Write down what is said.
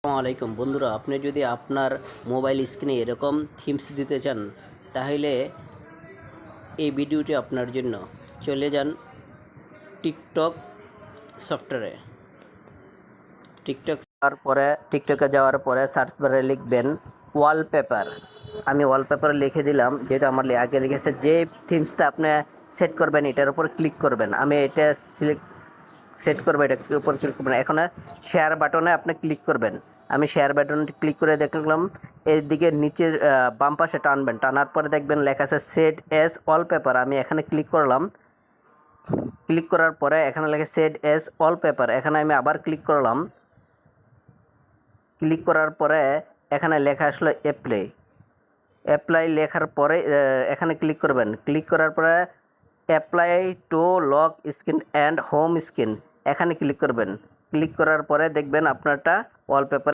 আসসালামু আলাইকুম বন্ধুরা, আপনি যদি আপনার মোবাইল স্ক্রিনে এরকম থিমস দিতে চান তাহলে এই ভিডিওটি আপনার জন্য। চলে যান টিকটক সফটওয়্যারে। টিকটকে যাওয়ার পরে সার্চ বারে লিখবেন ওয়ালপেপার। আমি ওয়ালপেপার লিখে দিলাম, যেহেতু আমার আগে লিখেছে। যে থিমসটা আপনি সেট করবেন এটার উপর ক্লিক করবেন। আমি এটা সেট করবো, এটার উপর ক্লিক করবেন। এখন শেয়ার বাটনে আপনি ক্লিক করবেন। আমি শেয়ার বাটনটি ক্লিক করে দেখলাম, এর দিকে নিচের বাম পাশে টানবেন। টানার পরে দেখবেন লেখা আছে সেট এস ওয়ালপেপার। আমি এখানে ক্লিক করলাম। ক্লিক করার পরে এখানে লেখা সেট এস ওয়ালপেপার। এখানে আমি আবার ক্লিক করলাম। ক্লিক করার পরে এখানে লেখা আসলো অ্যাপ্লাই লেখার পরে এখানে ক্লিক করবেন। ক্লিক করার পরে apply to lock screen and home screen এখানে ক্লিক করবেন। ক্লিক করার পরে দেখবেন আপনারটা ওয়ালপেপার